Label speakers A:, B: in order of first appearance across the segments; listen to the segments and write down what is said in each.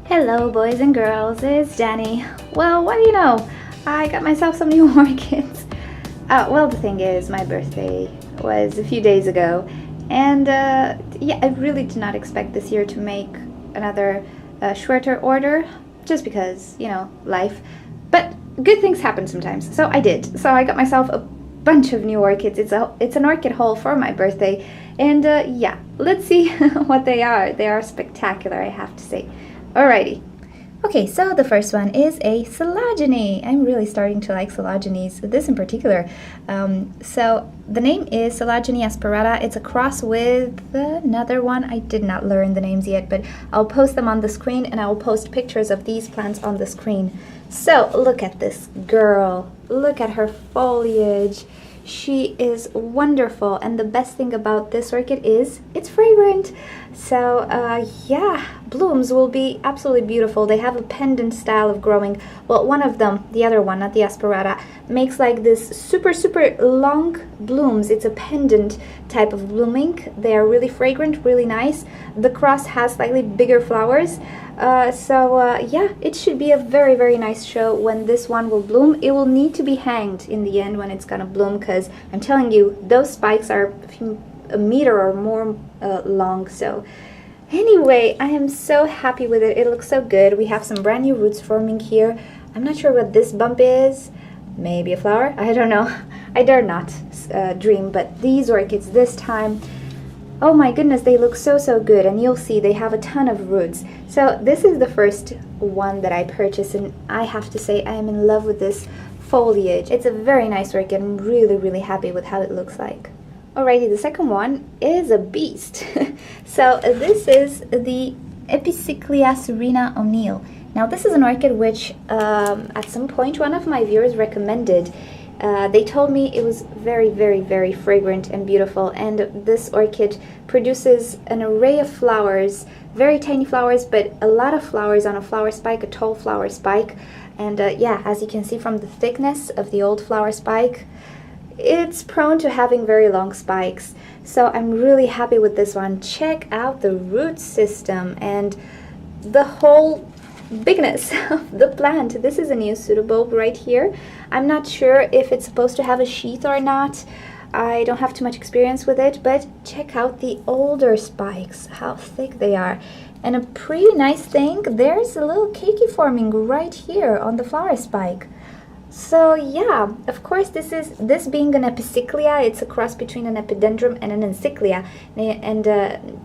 A: Hello boys and girls, it's Danny. Well, what do you know? I got myself some new orchids. Well, the thing is, my birthday was a few days ago, and yeah, I really did not expect this year to make another shorter order, just because, you know, life. But good things happen sometimes, so I did. So I got myself a bunch of new orchids. It's an orchid haul for my birthday, and yeah, let's see what they are. They are spectacular, I have to say. Alrighty. Okay, so the first one is a Coelogyne. I'm really starting to like Coelogynes, this in particular. So the name is Coelogyne asperata. It's a cross with another one. I did not learn the names yet, but I'll post them on the screen, and I will post pictures of these plants on the screen. So look at this girl. Look at her foliage. She is wonderful, and the best thing about this orchid is it's fragrant. So yeah, blooms will be absolutely beautiful. They have a pendant style of growing. Well, one of them, the other one, not the asperata, makes like this super long blooms. It's a pendant type of blooming. They are really fragrant, really nice. The cross has slightly bigger flowers. Yeah, it should be a very nice show when this one will bloom. It will need to be hanged in the end when it's gonna bloom, because I'm telling you, those spikes are a meter or more long. So anyway, I am so happy with it. It looks so good. We have some brand new roots forming here. I'm not sure what this bump is. Maybe a flower? I don't know. I dare not dream, but these orchids this time, oh my goodness, they look so good, and you'll see they have a ton of roots. So this is the first one that I purchased, and I have to say I am in love with this foliage. It's a very nice orchid. I'm really happy with how it looks like. Alrighty, the second one is a beast. So this is the Epicyclia Serena O'Neill. Now this is an orchid which at some point one of my viewers recommended. They told me it was very fragrant and beautiful, and this orchid produces an array of flowers, very tiny flowers, but a lot of flowers on a flower spike, a tall flower spike. And yeah, as you can see from the thickness of the old flower spike, it's prone to having very long spikes. So I'm really happy with this one. Check out the root system and the whole bigness of the plant. This is a new pseudobulb right here. I'm not sure if it's supposed to have a sheath or not. I don't have too much experience with it, but check out the older spikes, how thick they are. And a pretty nice thing, there's a little cakey forming right here on the flower spike. So yeah, of course, this being an Epicyclia, it's a cross between an Epidendrum and an Encyclia. And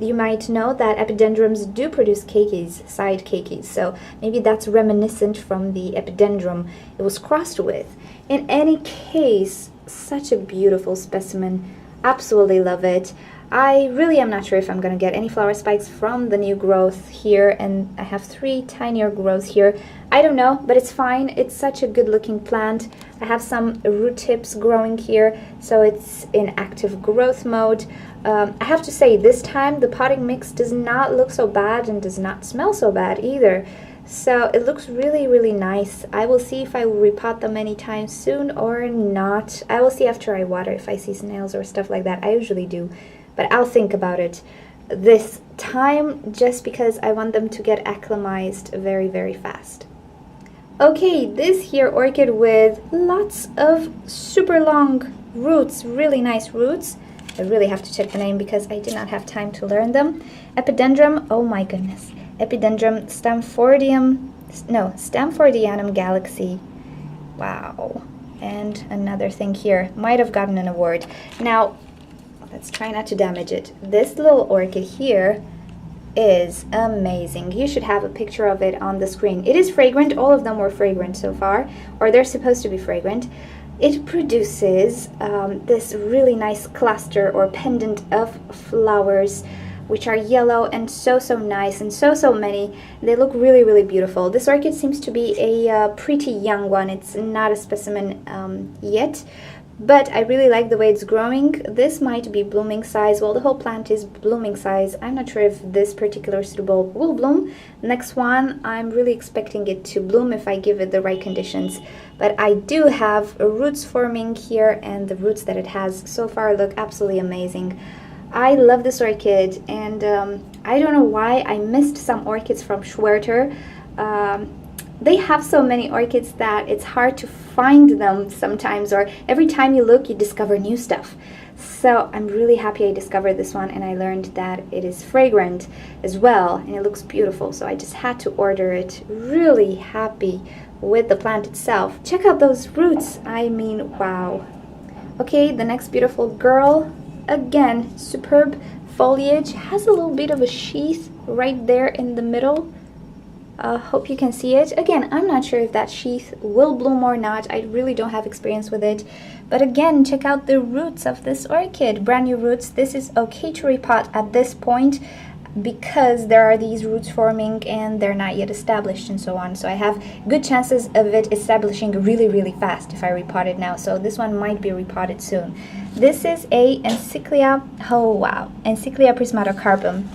A: you might know that Epidendrums do produce cakeys, side cakeys. So maybe that's reminiscent from the Epidendrum it was crossed with. In any case, such a beautiful specimen. Absolutely love it. I really am not sure if I'm going to get any flower spikes from the new growth here, and I have 3 tinier growths here. I don't know, but it's fine. It's such a good looking plant. I have some root tips growing here, so it's in active growth mode. I have to say, this time the potting mix does not look so bad and does not smell so bad either. So it looks really nice. I will see if I will repot them anytime soon or not. I will see after I water if I see snails or stuff like that. I usually do, but I'll think about it this time, just because I want them to get acclimatized very fast. Okay, this here orchid with lots of super long roots, really nice roots. I really have to check the name because I did not have time to learn them. Epidendrum, oh my goodness. Epidendrum stamfordianum galaxy. Wow. And another thing here, might have gotten an award. Now, let's try not to damage it. This little orchid here is amazing. You should have a picture of it on the screen. It is fragrant. All of them were fragrant so far, or they're supposed to be fragrant. It produces this really nice cluster or pendant of flowers, which are yellow and so nice, and so many. They look really beautiful. This orchid seems to be a pretty young one. It's not a specimen yet, but I really like the way it's growing. This might be blooming size. Well, the whole plant is blooming size. I'm not sure if this particular pseudobulb will bloom. Next one, I'm really expecting it to bloom if I give it the right conditions. But I do have roots forming here, and the roots that it has so far look absolutely amazing. I love this orchid, and I don't know why I missed some orchids from Schwerter. They have so many orchids that it's hard to find them sometimes, or every time you look you discover new stuff. So I'm really happy I discovered this one, and I learned that it is fragrant as well, and it looks beautiful, so I just had to order it. Really happy with the plant itself. Check out those roots, I mean, wow. Okay, the next beautiful girl, again, superb foliage, has a little bit of a sheath right there in the middle. Hope you can see it. Again, I'm not sure if that sheath will bloom or not. I really don't have experience with it. But again, check out the roots of this orchid. Brand new roots. This is okay to repot at this point because there are these roots forming and they're not yet established and so on. So I have good chances of it establishing really, really fast if I repot it now. So this one might be repotted soon. This is a Encyclia, oh wow, Encyclia prismatocarpum.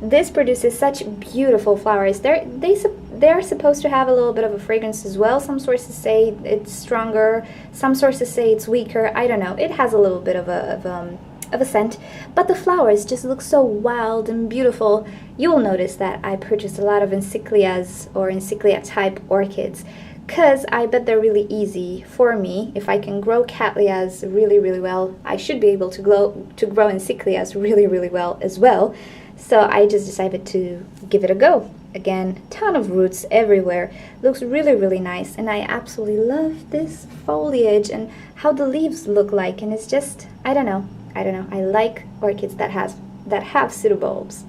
A: This produces such beautiful flowers. They're supposed to have a little bit of a fragrance as well. Some sources say it's stronger, some sources say it's weaker. I don't know. It has a little bit of a scent, but the flowers just look so wild and beautiful. You will notice that I purchased a lot of Encyclias or Encyclia type orchids, because I bet they're really easy for me. If I can grow Cattleyas really, really well, I should be able to grow Encyclias really, really well as well. So I just decided to give it a go. Again, ton of roots everywhere. Looks really, really nice, and I absolutely love this foliage and how the leaves look like, and it's just, I don't know. I like orchids that have pseudobulbs.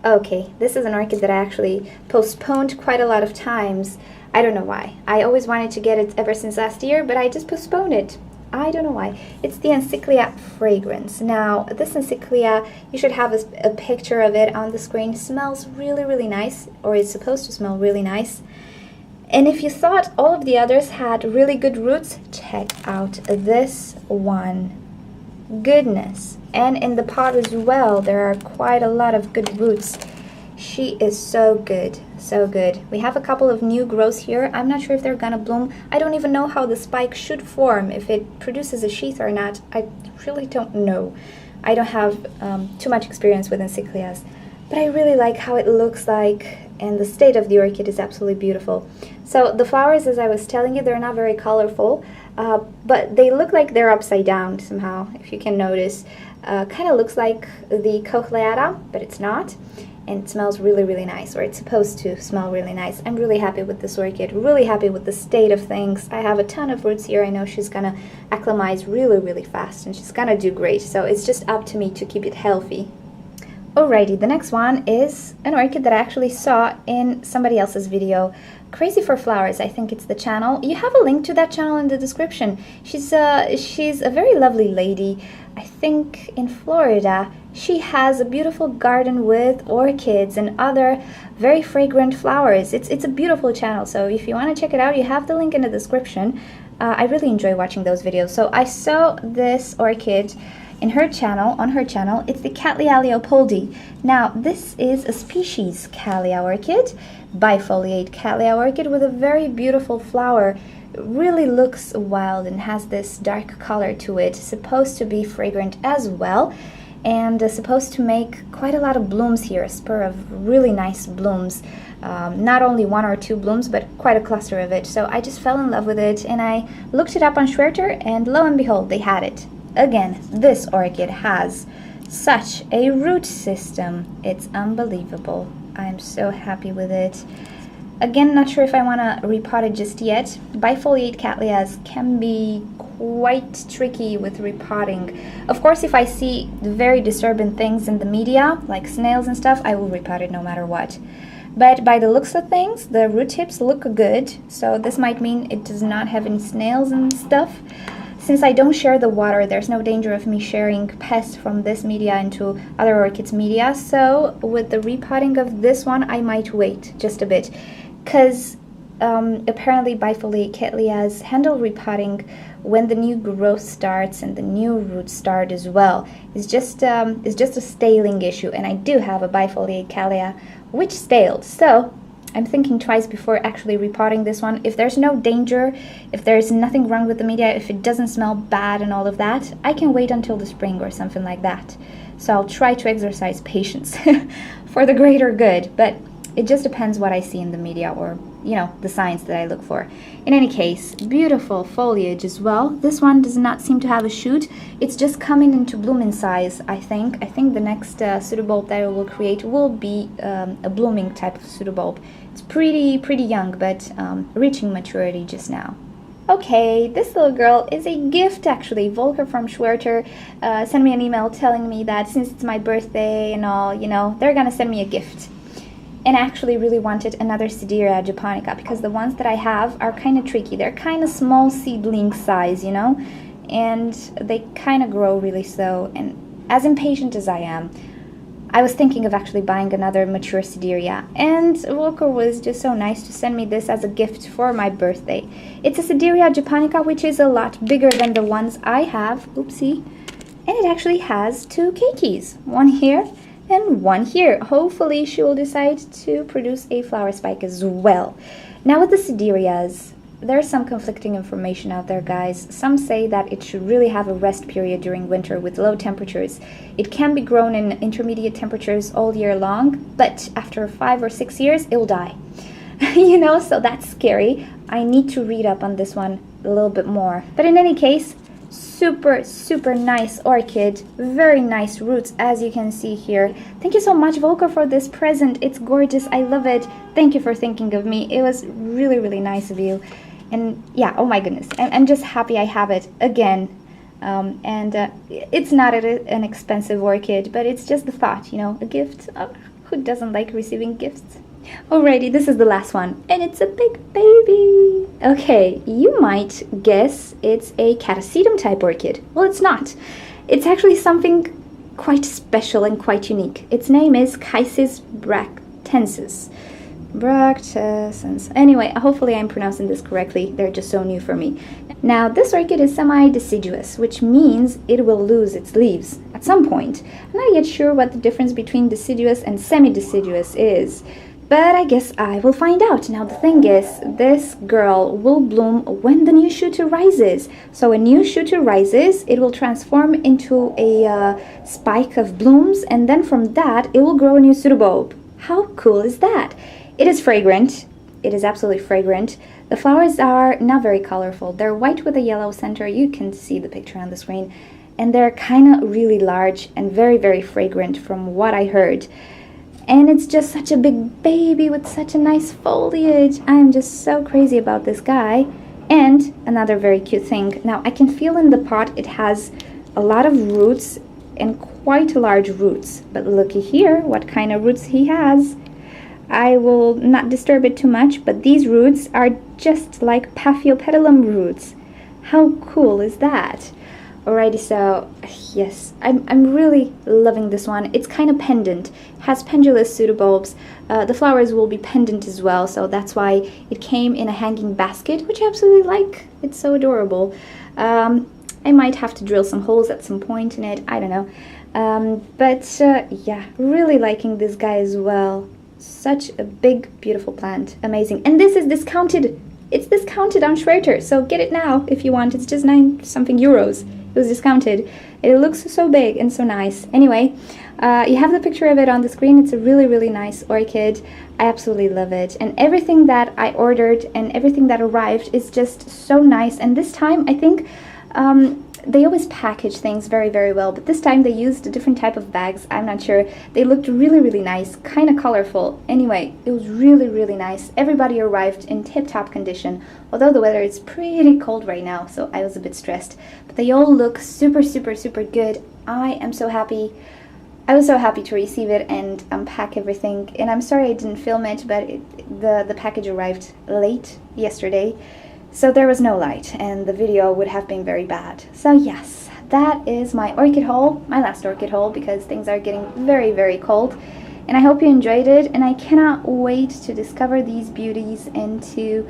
A: Okay, this is an orchid that I actually postponed quite a lot of times. I don't know why. I always wanted to get it ever since last year, but I just postponed it. I don't know why. It's the Encyclia fragrans. Now, this Encyclia, you should have a picture of it on the screen. It smells really, really nice, or it's supposed to smell really nice. And if you thought all of the others had really good roots, check out this one. Goodness. And in the pot as well, there are quite a lot of good roots. She is so good, so good. We have a couple of new growths here. I'm not sure if they're gonna bloom. I don't even know how the spike should form, if it produces a sheath or not. I really don't know. I don't have too much experience with Encyclias, but I really like how it looks like, and the state of the orchid is absolutely beautiful. So the flowers, as I was telling you, they're not very colorful, but they look like they're upside down somehow, if you can notice. Kind of looks like the Coelogyne, but it's not. And it smells really, really nice, or it's supposed to smell really nice. I'm really happy with this orchid, really happy with the state of things. I have a ton of roots here. I know she's gonna acclimatize really, really fast, and she's gonna do great. So it's just up to me to keep it healthy. Alrighty, the next one is an orchid that I actually saw in somebody else's video. Crazy for Flowers, I think it's the channel. You have a link to that channel in the description. She's a very lovely lady. I think in Florida. She has a beautiful garden with orchids and other very fragrant flowers. It's a beautiful channel, so if you want to check it out, you have the link in the description. I really enjoy watching those videos. So I saw this orchid in her channel, on her channel. It's the Cattleya leopoldii. Now, this is a species Cattleya orchid, bifoliate Cattleya orchid with a very beautiful flower. It really looks wild and has this dark color to it. It's supposed to be fragrant as well, and supposed to make quite a lot of blooms here, a spur of really nice blooms. Not only one or two blooms, but quite a cluster of it. So I just fell in love with it, and I looked it up on Schwerter, and lo and behold, they had it. Again, this orchid has such a root system. It's unbelievable. I'm so happy with it. Again, not sure if I want to repot it just yet. Bifoliate Cattleyas can be quite tricky with repotting. Of course, if I see very disturbing things in the media, like snails and stuff, I will repot it no matter what. But by the looks of things, the root tips look good, so this might mean it does not have any snails and stuff. Since I don't share the water, there's no danger of me sharing pests from this media into other orchids media, so with the repotting of this one, I might wait just a bit, because apparently bifoliate Cattleyas handle repotting when the new growth starts and the new roots start as well. It's just a staling issue, and I do have a bifoliate Cattleya which staled, so I'm thinking twice before actually repotting this one. If there's no danger, if there's nothing wrong with the media, if it doesn't smell bad and all of that, I can wait until the spring or something like that. So I'll try to exercise patience for the greater good, but it just depends what I see in the media or, you know, the signs that I look for. In any case, beautiful foliage as well. This one does not seem to have a shoot. It's just coming into blooming size, I think. I think the next pseudobulb that I will create will be a blooming type of pseudobulb. It's pretty young, but reaching maturity just now. Okay, this little girl is a gift actually. Volker from Schwerter sent me an email telling me that since it's my birthday and all, you know, they're gonna send me a gift. And I actually really wanted another Sedirea japonica because the ones that I have are kind of tricky. They're kind of small seedling size, you know, and they kind of grow really slow. And as impatient as I am, I was thinking of actually buying another mature Sedirea, and Volker was just so nice to send me this as a gift for my birthday. It's a Sedirea japonica, which is a lot bigger than the ones I have. Oopsie. And it actually has two keikis, one here and one here. Hopefully she will decide to produce a flower spike as well. Now with the Sedereas, there's some conflicting information out there, guys. Some say that it should really have a rest period during winter with low temperatures. It can be grown in intermediate temperatures all year long, but after 5 or 6 years, it will die. You know, so that's scary. I need to read up on this one a little bit more. But in any case, super nice orchid, very nice roots, as you can see here. Thank you so much, Volker, for this present. It's gorgeous. I love it. Thank you for thinking of me. It was really nice of you. And yeah, oh my goodness, I'm just happy I have it again. It's not an expensive orchid, but it's just the thought, you know, a gift. Who doesn't like receiving gifts? Alrighty, this is the last one, and it's a big baby. Okay, you might guess it's a Cattleya type orchid. Well, it's not. It's actually something quite special and quite unique. Its name is Chysis bractescens. Bractescens. Anyway, hopefully I'm pronouncing this correctly. They're just so new for me. Now, this orchid is semi-deciduous, which means it will lose its leaves at some point. I'm not yet sure what the difference between deciduous and semi-deciduous is, but I guess I will find out. Now, the thing is, this girl will bloom when the new shoot arises. So a new shoot arises, it will transform into a spike of blooms, and then from that, it will grow a new pseudobulb. How cool is that? It is fragrant. It is absolutely fragrant. The flowers are not very colorful. They're white with a yellow center. You can see the picture on the screen. And they're kind of really large and very fragrant from what I heard. And it's just such a big baby with such a nice foliage. I'm just so crazy about this guy. And another very cute thing. Now, I can feel in the pot it has a lot of roots and quite large roots. But looky here, what kind of roots he has. I will not disturb it too much, but these roots are just like Paphiopedilum roots. How cool is that? Alrighty, so yes, I'm really loving this one. It's kind of pendant, has pendulous pseudobulbs. The flowers will be pendant as well, so that's why it came in a hanging basket, which I absolutely like. It's so adorable. I might have to drill some holes at some point in it, I don't know. Yeah, really liking this guy as well. Such a big, beautiful plant. Amazing. And this is discounted. It's discounted on Schwerter, so get it now if you want. It's just 9 something euros. It was discounted. It looks so big and so nice. Anyway, you have the picture of it on the screen. It's a really nice orchid. I absolutely love it. And everything that I ordered and everything that arrived is just so nice. And this time, I think they always package things very well, but this time they used a different type of bags. I'm not sure. They looked really nice, kind of colorful. Anyway, it was really nice. Everybody arrived in tip-top condition, although the weather is pretty cold right now, so I was a bit stressed. But they all look super good. I am so happy. I was so happy to receive it and unpack everything. And I'm sorry I didn't film it, but the package arrived late yesterday. So there was no light, and the video would have been very bad. So yes, that is my orchid haul, my last orchid haul, because things are getting very cold. And I hope you enjoyed it, and I cannot wait to discover these beauties and to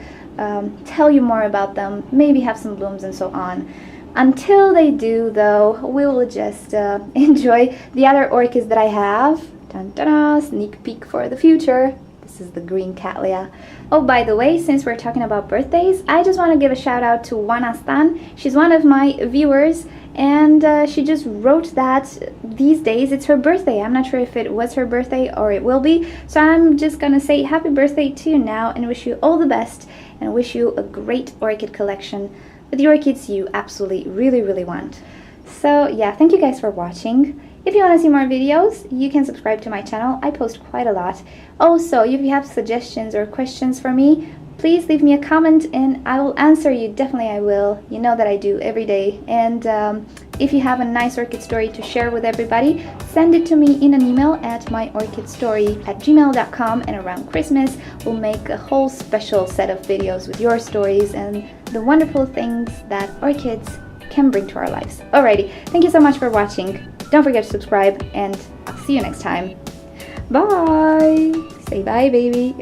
A: tell you more about them, maybe have some blooms and so on. Until they do, though, we will just enjoy the other orchids that I have. Dun, dun, dun, sneak peek for the future. This is the green Cattleya. Oh, by the way, since we're talking about birthdays, I just want to give a shout out to Wanastan. She's one of my viewers, and she just wrote that these days it's her birthday. I'm not sure if it was her birthday or it will be, so I'm just gonna say happy birthday to you now and wish you all the best and wish you a great orchid collection with the orchids you absolutely really want. So yeah, thank you guys for watching. If you want to see more videos, you can subscribe to my channel. I post quite a lot. Also, if you have suggestions or questions for me, please leave me a comment and I will answer you. Definitely I will. You know that I do every day. And if you have a nice orchid story to share with everybody, send it to me in an email at myorchidstory@gmail.com, and around Christmas we'll make a whole special set of videos with your stories and the wonderful things that orchids can bring to our lives. Alrighty, thank you so much for watching. Don't forget to subscribe, and I'll see you next time. Bye! Say bye, baby.